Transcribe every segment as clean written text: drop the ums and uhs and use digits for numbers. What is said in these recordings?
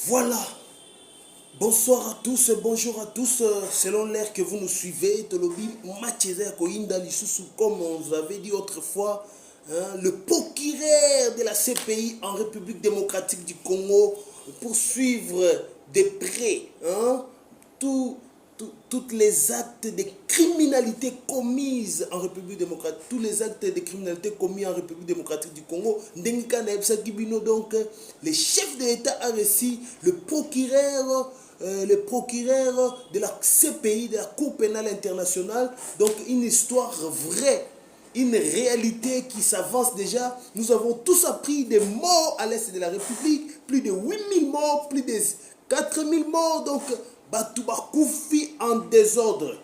Voilà. Bonsoir à tous, bonjour à tous. Selon l'ère que vous nous suivez, Tolobi Macheza Koinda Lisusu, comme on vous avait dit autrefois, le procureur de la CPI en République démocratique du Congo pour suivre de près toutes les actes de criminalité commises en République démocratique, tous les actes de criminalité commis en République démocratique du Congo. Donc, le chef de l'État a reçu le procureur de la CPI, de la Cour pénale internationale. Donc, une histoire vraie, une réalité qui s'avance déjà. Nous avons tous appris des morts à l'est de la République, plus de 8000 morts, plus de 4000 morts. Donc, Batouba Koufi en désordre.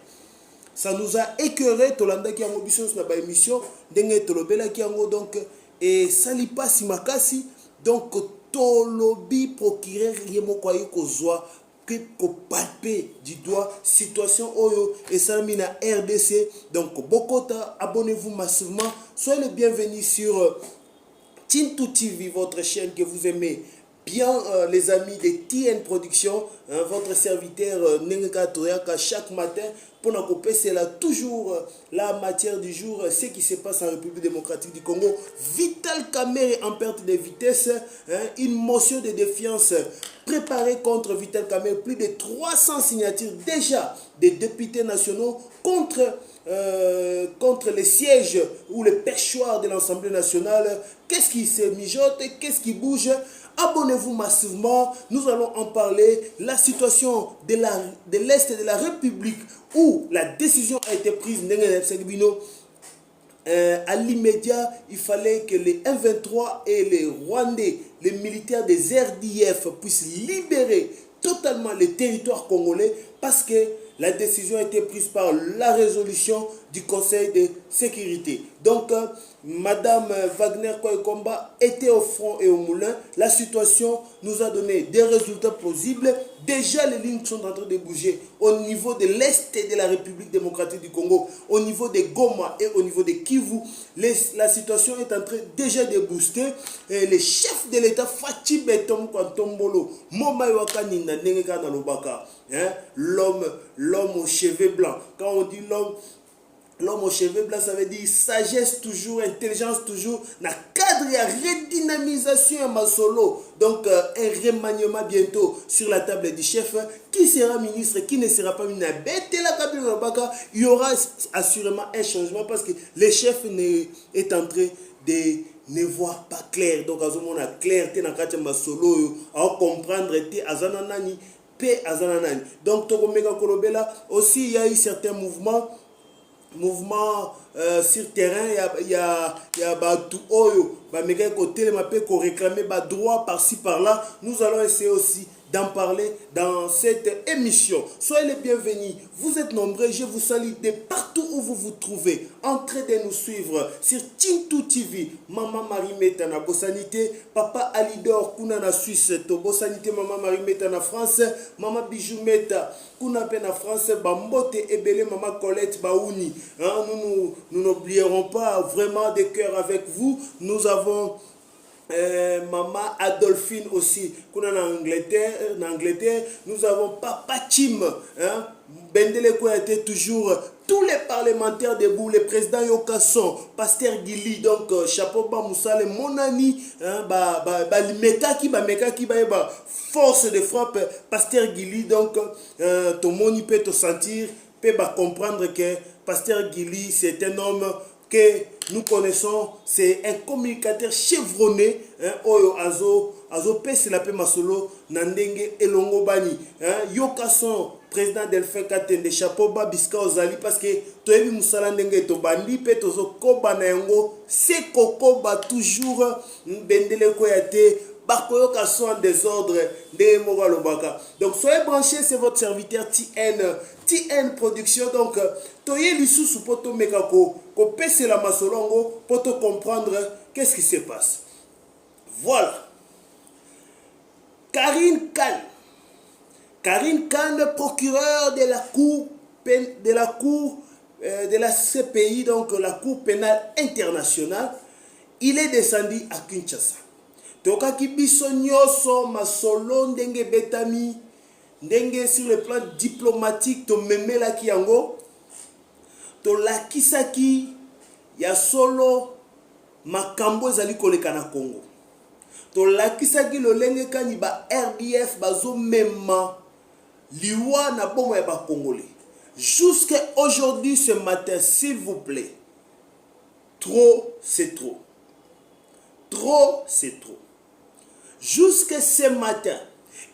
Ça nous a écœuré, Tolanda qui a mobilisé sur la émission, Denge Tolobela qui a donc, et Salipa Simakasi, donc Tolobi procureur Yemokwayo Kozwa, ko palper du doigt situation Oyo et Salamina RDC. Donc, Bokota, abonnez-vous massivement. Soyez les bienvenus sur Tintou TV, votre chaîne que vous aimez bien, les amis de TN Production, votre serviteur Nengeka Toyaka chaque matin pour nous couper, c'est là toujours la matière du jour, ce qui se passe en République démocratique du Congo. Vital Kamerhe en perte de vitesse, une motion de défiance préparée contre Vital Kamerhe, plus de 300 signatures déjà des députés nationaux contre les sièges ou les perchoirs de l'Assemblée nationale. Qu'est-ce qui se mijote, qu'est-ce qui bouge? Abonnez-vous massivement, nous allons en parler. La situation de l'Est de la République où la décision a été prise à l'immédiat, il fallait que les M23 et les Rwandais, les militaires des RDF puissent libérer totalement les territoires congolais parce que la décision a été prise par la résolution du Conseil de sécurité. Donc, Madame Wagner Koyekomba était au front et au moulin. La situation nous a donné des résultats plausibles. Déjà, les lignes sont en train de bouger au niveau de l'Est de la République démocratique du Congo, au niveau de Goma et au niveau de Kivu. La situation est en train déjà de booster. Et le chef de l'État, Fachi Betom Kwantombolo, Momaywakanina Nengeka Nalobaka, l'homme aux cheveux blancs. Quand on dit l'homme aux cheveux blancs, ça veut dire sagesse toujours, intelligence toujours. Na cadre, il y a redynamisation à Masolo. Donc, un remaniement bientôt sur la table du chef. Qui sera ministre, qui ne sera pas ministre. Il y aura assurément un changement parce que le chef est en train de ne voir pas clair. Donc, on a clarté dans le Masolo. À comprendre, Azananani. Donc, Tokomega Kolobela, aussi, il y a eu certains mouvements sur terrain. Il y a tout oyo bameka côté ma pe ko réclamer ba droit par-ci par-là. Nous allons essayer aussi d'en parler dans cette émission. Soyez les bienvenus. Vous êtes nombreux. Je vous salue de partout où vous vous trouvez. Entrez de nous suivre sur Tintou TV. Maman Marie Meta na Bossanité. Papa Alidor Kuna na Suisse. To Bossanité Maman Marie Meta na France. Maman Bijou Meta Kuna pe na France. Bambote Ebele Maman Colette Baouni. Nous n'oublierons pas vraiment de cœur avec vous. Nous avons Maman Adolphine aussi, qu'on a en Angleterre, nous avons Papa Tim, Bendele qui a été toujours tous les parlementaires debout, le président Yokasson, Pasteur Gili, donc chapeau bas Moussale, mon ami, force de frappe, Pasteur Gili, donc ton moni peut te sentir, peut comprendre que Pasteur Gili c'est un homme que nous connaissons, c'est un communicateur chevronné, Oyo Azo Pesi la pe masolo Nandenge Elongo Bani, Yokasson, président Delphin Katende, chapeau bas Biska Ozali, parce que Toebi Moussala Ndenge to bandi pe tozo koba na yango, c'est kokoba toujours Bendele Koyate, Bakoyoka sont en désordre de Mogalobaka. Donc soyez branchés, c'est votre serviteur TN Production. Donc Toye Lisusu poto Mekako, ko pese la masolongo pour te comprendre qu'est-ce qui se passe. Voilà. Karine Kane, procureur de la CPI, donc la Cour pénale internationale, il est descendu à Kinshasa. tokaki biso nyonso masolo ndenge betami ndenge sur le plan diplomatique tomemelaki yango tolakisaki ya solo makambo ezali koleka na Congo tolakisaki lolenge kani ba RDF bazomema liwa na bomo ya ba Congolais jusqu'à aujourd'hui ce matin s'il vous plaît trop c'est trop trop c'est trop jusqu'à ce matin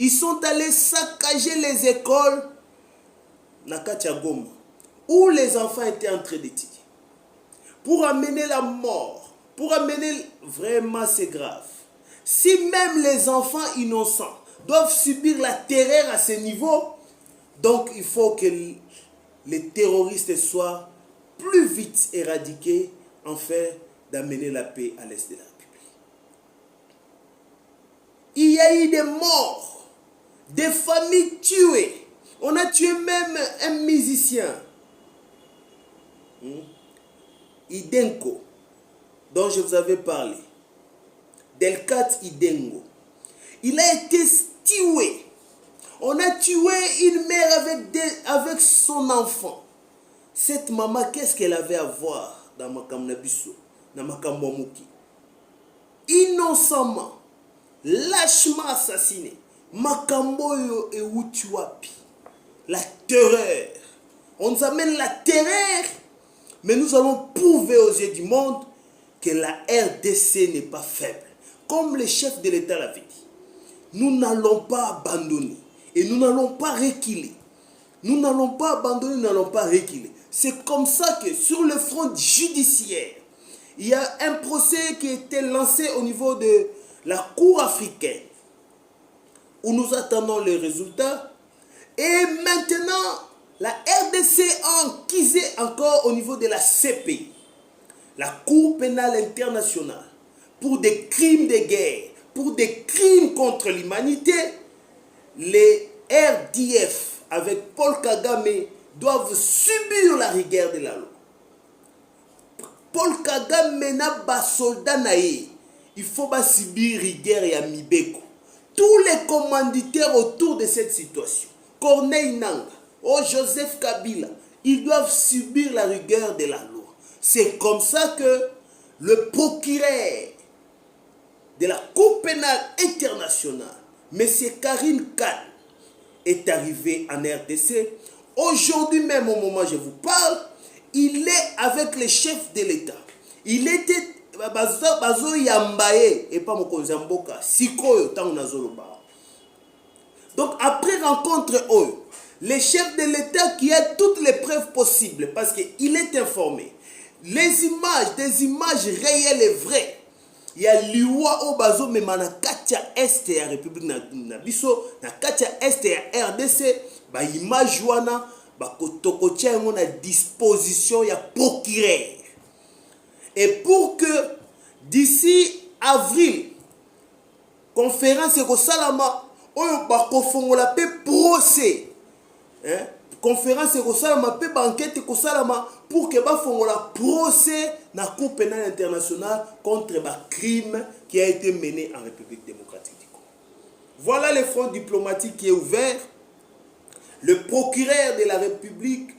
ils sont allés saccager les écoles na kati ya Goma où les enfants étaient en train d'étudier pour amener la mort, pour amener vraiment c'est grave. Si même les enfants innocents doivent subir la terreur à ce niveau, donc il faut que les terroristes soient plus vite éradiqués afin d'amener la paix à l'est de la République. Il y a eu des morts, des familles tuées. On a tué même un musicien. Idenko, dont je vous avais parlé. Delcat Idengo. Il a été tué. On a tué une mère avec son enfant. Cette maman, qu'est-ce qu'elle avait à voir dans Makamnabiso, dans Makambomuki? Innocemment, lâchement assassiné. Makamboyo et Wutuapi. La terreur. On nous amène la terreur, mais nous allons prouver aux yeux du monde que la RDC n'est pas faible. Comme le chef de l'État l'avait dit, nous n'allons pas abandonner et nous n'allons pas reculer. Nous n'allons pas abandonner, nous n'allons pas reculer. C'est comme ça que sur le front judiciaire, il y a un procès qui a été lancé au niveau de la Cour africaine, où nous attendons les résultats. Et maintenant, la RDC a enquisé encore au niveau de la CPI, la Cour pénale internationale, pour des crimes de guerre, pour des crimes contre l'humanité. Les RDF avec Paul Kagame doivent subir la rigueur de la loi. Paul Kagame n'a pas soldat naïe. Il faut pas subir rigueur et amibeko. Tous les commanditaires autour de cette situation, Corneille Nangaa, Joseph Kabila, ils doivent subir la rigueur de la loi. C'est comme ça que le procureur de la Cour pénale internationale, M. Karim Khan, est arrivé en RDC. Aujourd'hui même, au moment où je vous parle, il est avec les chefs de l'État. Il était Bazo Yambaye et pas Mokonzi Mboka, Sikoyo Tangunazoloba. Donc après rencontre eux, le chef de l'État qui a toutes les preuves possibles parce qu'il est informé. Les images, des images réelles et vraies. Il y a l'Iwa Obazo Memana Katia Est et la République Nabiso, na Katia Est et la RDC, ba image wana, ba kotokotia yon à disposition, il y a procureur. Et pour que d'ici avril, conférence et Salama, on va konfongola pe procès. Conférence et Salama pe banquette et Salama pour que ba fongola procès na Cour pénale internationale contre ba crime qui a été mené en République démocratique du Congo. Voilà le front diplomatique qui est ouvert. Le procureur de la République,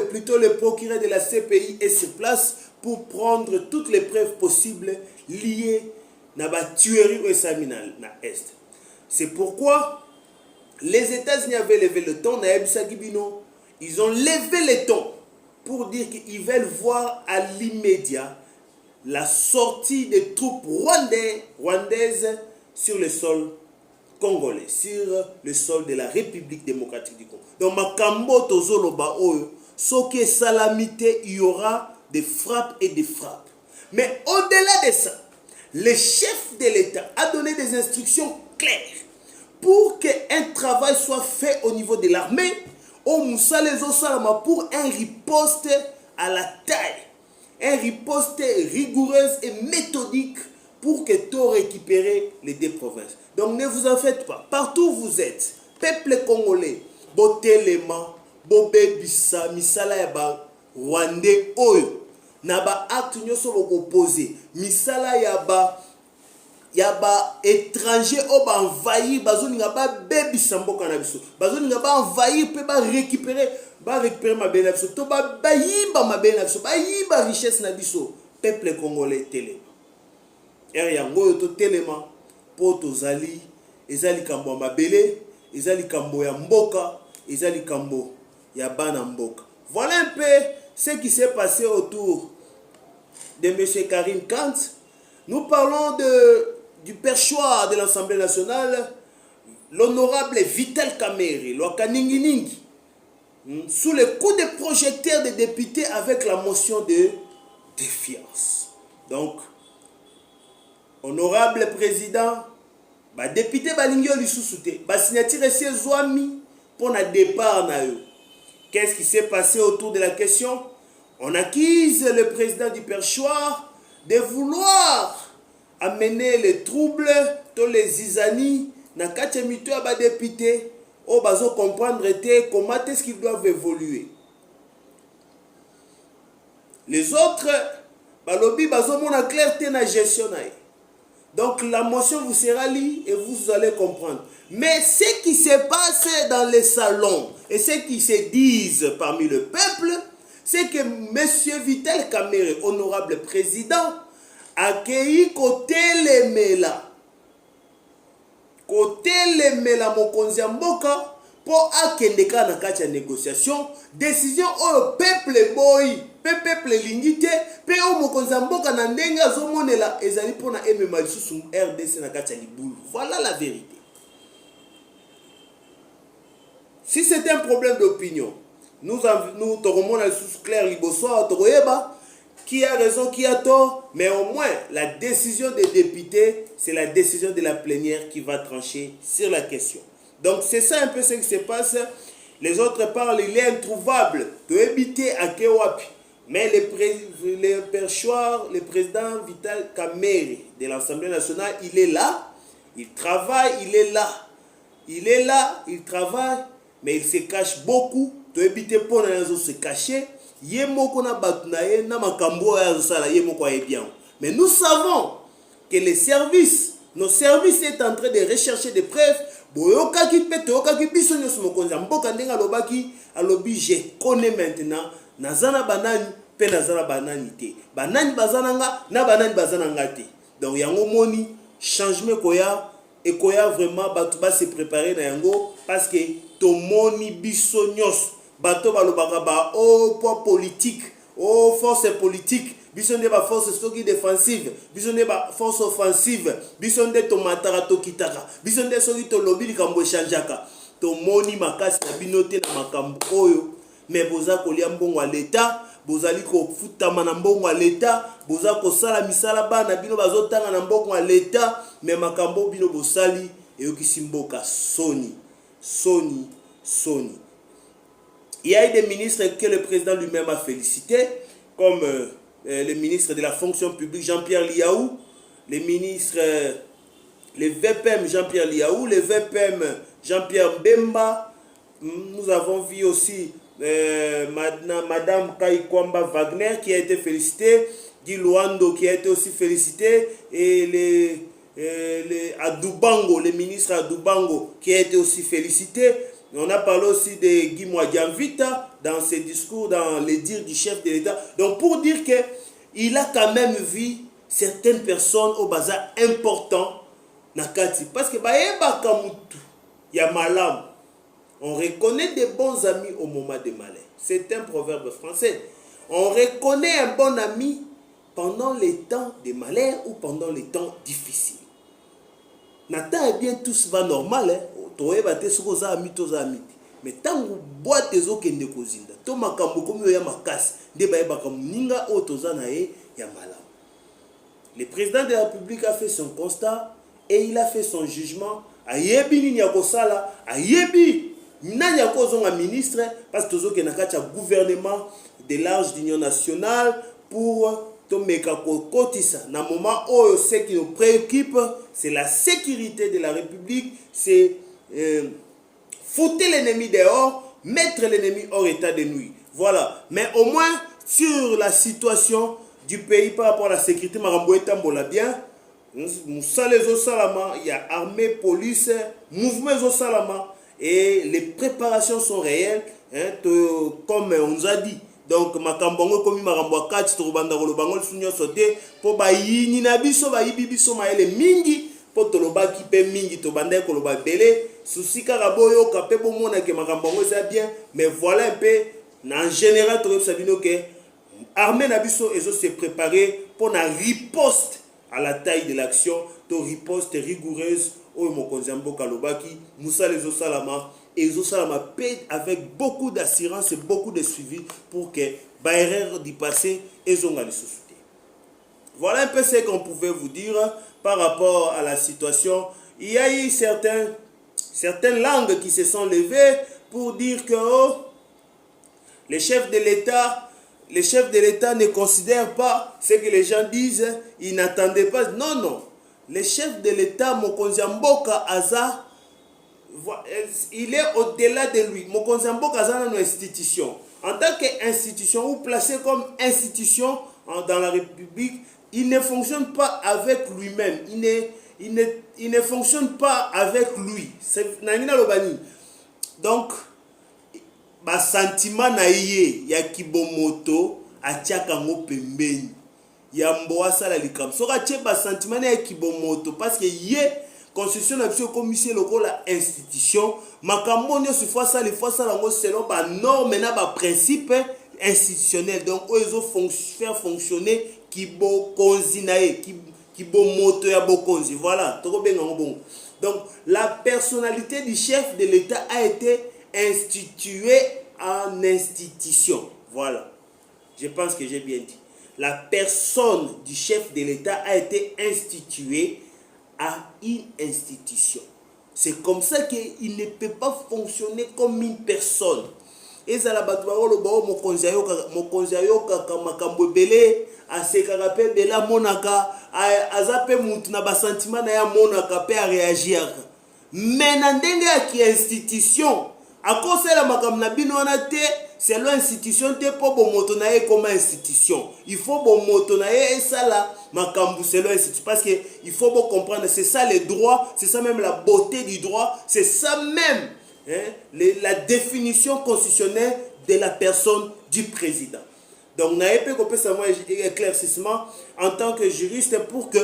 plutôt le procureur de la CPI est sur place pour prendre toutes les preuves possibles liées à la tuerie au Saminal na Est. C'est pourquoi les États-Unis avaient levé le ton, ils ont levé le ton pour dire qu'ils veulent voir à l'immédiat la sortie des troupes rwandaises sur le sol congolais, sur le sol de la République démocratique du Congo. Donc, Makambo Tozoloba Oyo, Soke Salamité, il y aura des frappes et des frappes. Mais au-delà de ça, le chef de l'État a donné des instructions claires pour qu'un travail soit fait au niveau de l'armée, au Moussa les Osalama pour un riposte à la taille, un riposte rigoureuse et méthodique pour que tout récupérer les deux provinces. Donc ne vous en faites pas. Partout où vous êtes, peuple congolais, Botelema, Bobé Bissa, Misala Yaba, Rwandais, Oyo, Naba acte nyoso opposé, Misala Yaba, il y a des étrangers qui ont envahi, ils ont baby samboka na biso. Ils ont envahi pour récupérer ma belle biso. To ba yiba ma belle biso, ba yiba richesse na biso. Peuple congolais télé. Er yango to téléma pour tozali, ezali kambo ya mabele, ezali kambo ya mboka, ezali kambo ya bana mboka. Voilà un peu ce qui s'est passé autour de M. Karim Kant. Nous parlons du perchoir de l'Assemblée nationale, l'honorable Vital Kamerhe, Lwakaninginingi, sous le coup de projecteur des députés avec la motion de défiance. Donc, honorable président, député Balingio Lissousouté, signature et Zouami pour le départ. Qu'est-ce qui s'est passé autour de la question? On accuse le président du perchoir de vouloir amener les troubles, tous les isani, na kachemito à député, au bazo comprendre comment est-ce qu'ils doivent évoluer. Les autres, balobi bazo mona clarté na gestion. Donc la motion vous sera lue et vous allez comprendre. Mais ce qui se passe dans les salons et ce qui se disent parmi le peuple, c'est que M. Vital Kamerhe, honorable président, a accueilli côté les Mela mokonzi mboka pour akendeka na kati ya négociation, décision au peuple boy, peuple lingité, pe o mokonzi mboka na ndenge azomonela ezali pona emema lisusu RDC na kati ya libulu. Voilà la vérité. Si c'est un problème d'opinion, nous t'aurons la source claire liboso qui a raison, qui a tort, mais au moins la décision des députés, c'est la décision de la plénière qui va trancher sur la question. Donc c'est ça un peu ce qui se passe. Les autres parlent, il est introuvable de éviter à Kewapi. Mais le perchoir, le président Vital Kamerhe de l'Assemblée nationale, il est là, il travaille, il est là. Il est là, il travaille, mais il se cache beaucoup. De éviter pour se cacher. Mais nous savons que les services, nos services sont en train de rechercher des preuves. Je connais maintenant nazana banani pe nazana banani te. Banani bazananga na banani bazananga te. Donc yango moni changement koya et koya vraiment batu ba se préparer na yango parce que to moni biso nyos bato balobaka ba o poids politique, o force politique, biso nde ba force soki défensive, biso nde ba force offensive, biso nde to matara to kitaka, biso nde soki to lobby likambo changeaka. To moni makasi na binote na makambo oyo, mais boza kolia mbongo à l'état, bozali ko futama na mbongo à l'état, boza ko sala misala bana bino bazotanga na mbongo à l'état, mais makambo bino bosali eyokisi mboka soni. Il y a eu des ministres que le président lui-même a félicité, comme le ministre de la fonction publique Jean-Pierre Liaou, le ministre, le VPM Jean-Pierre Liaou, le VPM Jean-Pierre Bemba. Nous avons vu aussi Madame Kaikwamba Wagner qui a été félicitée, Guy Luando qui a été aussi félicité, et Adoubango, le ministre Adoubango qui a été aussi félicité. On a parlé aussi de Guy Mwadjamvita dans ses discours, dans les dires du chef de l'État. Donc pour dire qu'il a quand même vu certaines personnes au bazar important nakati. Parce que il y a malam. On reconnaît des bons amis au moment des malheurs. C'est un proverbe français. On reconnaît un bon ami pendant les temps de malheur ou pendant les temps difficiles. Nathan, eh bien, tout va normal. Mais tant que boîte des eaux qui ne cozinent, tout ma cambo comme ya makas, débat bakam ninga otozana e ya malam. Le président de la République a fait son constat et il a fait son jugement. Ayebi ni yakosala, ayebi nani yakozonga ministre parce que tozo ke nakacha gouvernement de large d'union nationale pour tomeka kotisa. Na moment où ce qui nous préoccupe, c'est la sécurité de la République, c'est foutre l'ennemi dehors, mettre l'ennemi hors état de nuit. Voilà. Mais au moins, sur la situation du pays par rapport à la sécurité, Marambo Etambola bien, Moussale zo salama, il y a armée, police, mouvement zo salama, et les préparations sont réelles, hein, comme on nous a dit. Donc makambongo komi makambo kati to banda ko bango sunyo sote po ba yini na biso ba yibi biso maele mingi po to loba ki pe mingi to banda ko loba belé souci kaka boyo ka pe bo mona ke makambongo ça bien, mais voilà un peu en général to sabino que armée na biso ezo se préparer pour na riposte à la taille de l'action, to riposte rigoureuse au mokonzi mboka lobaki Moussa les Salama et les Salama paient avec beaucoup d'assurance et beaucoup de suivi pour que Bayer d'y passer et zonga les sociétés. Voilà un peu ce qu'on pouvait vous dire par rapport à la situation. Il y a eu certaines langues qui se sont levées pour dire que les chefs de l'État ne considèrent pas ce que les gens disent, ils n'attendaient pas. Non, non. Les chefs de l'État, Mokonzi Mboka Aza, il est au-delà de lui. Mokonzi Mboka Aza est une institution. En tant qu'institution, ou placé comme institution dans la République, il ne fonctionne pas avec lui-même. Il ne fonctionne pas avec lui. C'est Nangina Lobani. Donc, ba sentiment na yé ya kibomoto atiaka ngo pembeni ya mboa sala likam soka tie ba sentiment na kibomoto parce que yé constitution na biso commission lokola institution makambo nyo fois ça ngo selon ba norme na ba principe institutionnel. Donc ozo faire fonctionner kibokonzi na ye kibomoto ya bokonzi. Voilà toko benga ngo bon. Donc la personnalité du chef de l'État a été institué en institution. Voilà. Je pense que j'ai bien dit. La personne du chef de l'État a été instituée à une institution. C'est comme ça qu'il ne peut pas fonctionner comme une personne. Et ça la batouaro le bao mokonzi ayoka makambo belé asekaka pe bela monaka azape mutu na ba sentiment na ya monaka pe a réagir. Mais na ndenge ya ki institution à cause de la makamna binoanate, c'est l'institution te po bomoto na ye comme institution. Il faut bomoto na ye et ça là makambu c'est l'institution parce que il faut bon comprendre c'est ça les droits, c'est ça même la beauté du droit, c'est ça même la définition constitutionnelle de la personne du président. Donc na epé ko pesa moi éclaircissement en tant que juriste pour que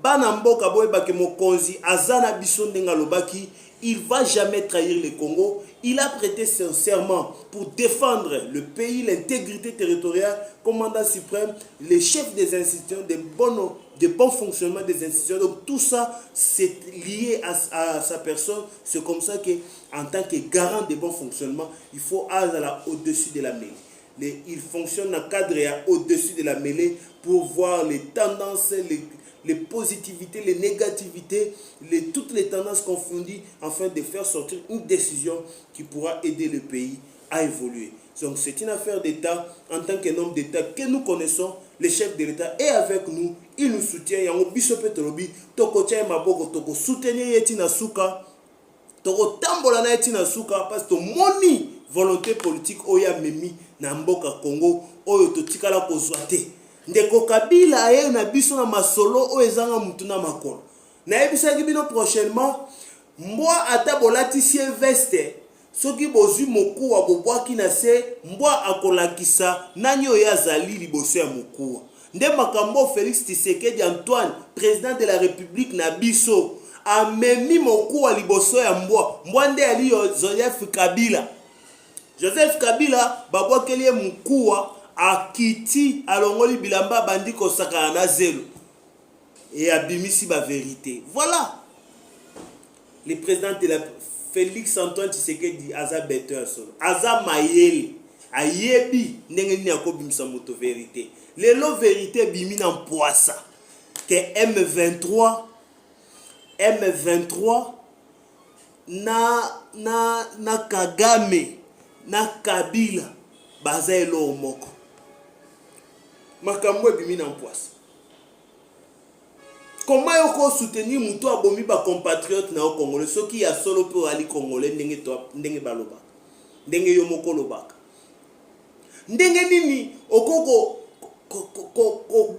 banamboka boyeba ke mokonzi azana biso ndenga lobaki. Il ne va jamais trahir le Congo. Il a prêté son serment pour défendre le pays, l'intégrité territoriale, commandant suprême, les chefs des institutions, de bon fonctionnement des institutions. Donc tout ça, c'est lié à sa personne. C'est comme ça qu'en tant que garant de bon fonctionnement, il faut aller au-dessus de la mêlée. Il fonctionne en cadre et au-dessus de la mêlée pour voir les tendances, les positivités, les négativités, toutes les tendances confondues afin de faire sortir une décision qui pourra aider le pays à évoluer. Donc c'est une affaire d'État en tant qu'un homme d'État que nous connaissons, le chef de l'État est avec nous, il nous soutient. Yango biso petolobi toko tia maboko toko soutenir yeti na suka toko tambola na yeti na suka parce que moni volonté politique oya memi na mboka Congo oyo totikala kozwa te. Ndeko Kabila aye na biso na masolo o ezanga mutu na makolo. Na ebisa kibino prochainement mbwa ata bolati veste soki bozwi mokuwa bobwaki na se mbwa akolakisa nani oyo azali liboso ya mokuwa. Nde makambo Félix Tshisekedi Antoine président de la République na biso amemi mokuwa liboso ya mbwa nde ali Joseph Kabila. Joseph Kabila babwakeli mokuwa akiti alongoli bilamba bandi kosaka na zelo et abimisi ba vérité. Voilà. Le président de la Félix Antoine Tshisekedi aza better solo. Aza mayele ayebi ndenge ni akobimisa moto vérité. Lelo vérité bimi na mpoasa que M23 na Kagame na Kabila baza elo moko. Makambo ebimi na mpoasa. Comment yoko soutenir muto abomi ba compatriote na Congolais soki ya solo pe ali Congolais ndenge baloba. Ndenge yo moko lobaka. Ndenge nini okoko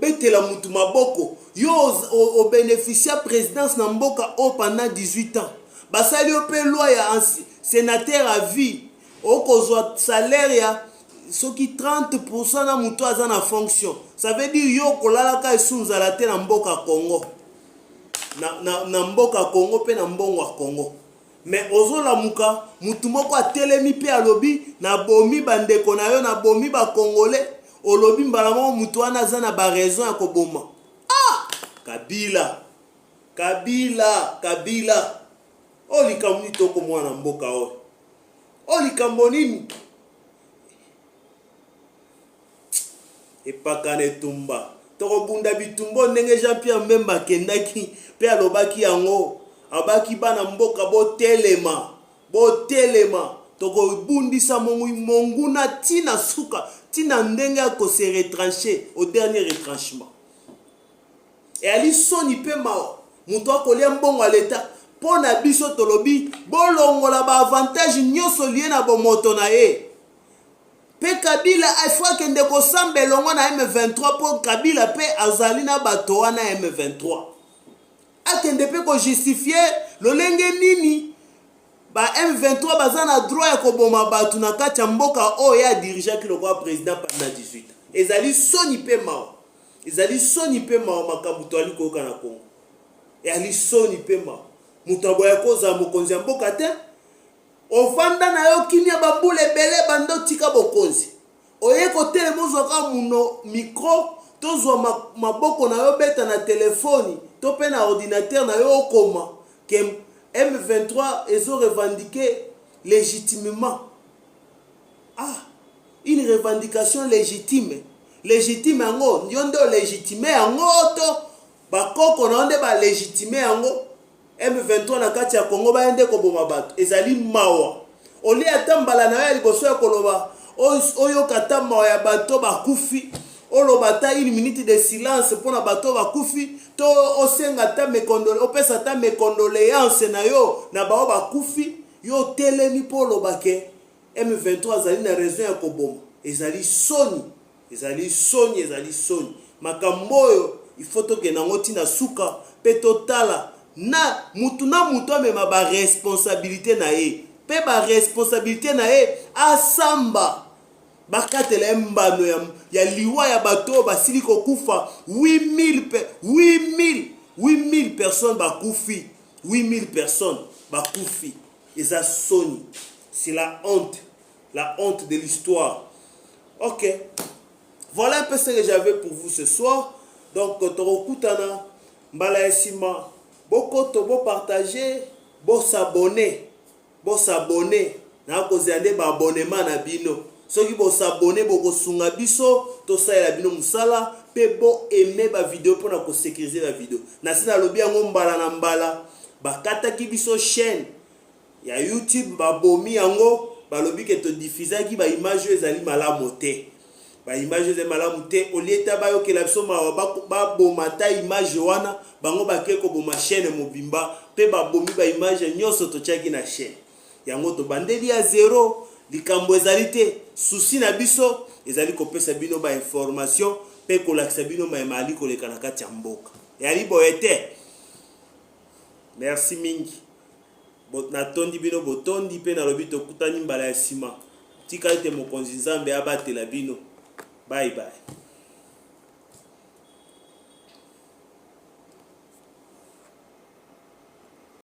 betela mutu maboko yo o bénéficier présidence na mboka o pendant 18 ans basali yo pe loi ya sénateur à vie o kozwa salaire ya soki 30% na mutu aza na fonction ça veut dire yo kolalaka esunzala te na mboka Congo na mboka Congo pe na mbongo ya Congo mais ozolamuka mutu moko atelemi pe alobi na bomi bandeko na yo na bomi ba Congolais olobi mbala moko mutu wana aza na ba raison ya koboma. Kabila olikambo nini toko mwana mboka oyo olikambo nini epakana etumba tokobunda bitumbo ndenge Jean-Pierre Mbemba akendaki pe alobaki yango abaki bana mboka botelema tokobundisa monguna tina suka tina ndenge akose retrancher au dernier retranchement et ali soni pe mao mutu akolia mbongo à l'état pona biso tolobi bolongola ba avantage nyonso lié na bomoto na ye pe Kabila afwa kende ko sambelongo na M23 po Kabila pe azali na bato wana M23 akende pe ko justifier lolenge nini ba M23 baza na droit ya koboma batu na kati ya mboka oyo ya dirigeant ki lokwa président pendant 18 ans ezali soni pe mao makambo to ali koyoka na Congo e ali soni pe mao mutu aboya koza mokonzi ya mboka te ovanda na yo kimia babule ebele bando tika bokonzi oye kotelema ozwaka muno micro tozwa maboko na yo beta na telefoni to pe na ordinateur na yo okoma ke M23 ezo revendiqué légitimement une revendication légitime yango nyondo légitime yango to bakoko na onde ba légitime yango M23 na kati ya Congo baende koboma bato ezali mawa oli atambala na ya liboso ya koloba oyo katama ya bato bakufi oloba ta une minute de silence pona bato bakufi to osenga ta mekondole opesa ta mekondoléance na yo na bao bakufi yo telemi po loba ke M23 azali na raison ya koboma ezali soni makambo oyo il faut to ke nango tina suka pe totala na mutu amema ba responsabilité na ye pe ba responsabilité na ye asamba bakatela mbano ya liwa ya bato basili kokufa 8000 personnes bakufi 8000 personnes bakufi eza soni c'est la honte de l'histoire. Ok, voilà un peu ce que j'avais pour vous ce soir. Donc torokutana mbala esima bokoto bo partager bo s'abonner na kozande ba abonnement na bino soki bo s'abonner bo kosunga biso to saela bino musala pe bo aimer ba vidéo pour na ko sécuriser la vidéo na sina lobi yango mbala na mbala bakata ki biso chaîne ya YouTube ba bomi yango balobi ke to diffuser ki ba image ezali malamu te ba image ezali malamu te olieta ba yokela biso ba bomata image wana bango bakeko boma chaîne mobimba pe ba bomi ba image nyonso to tiaki na chaîne yango to bandeli ya zéro likambo ezali te souci na biso ezali kopesa bino ba information pe kolakisa bino ma mali koleka na kati ya mboka yali boyete. Merci mingi natondi bino botondi pe na lobi tokutani mbala ya sima tika ete mokonzi nzambe abatela bino. Bye bye.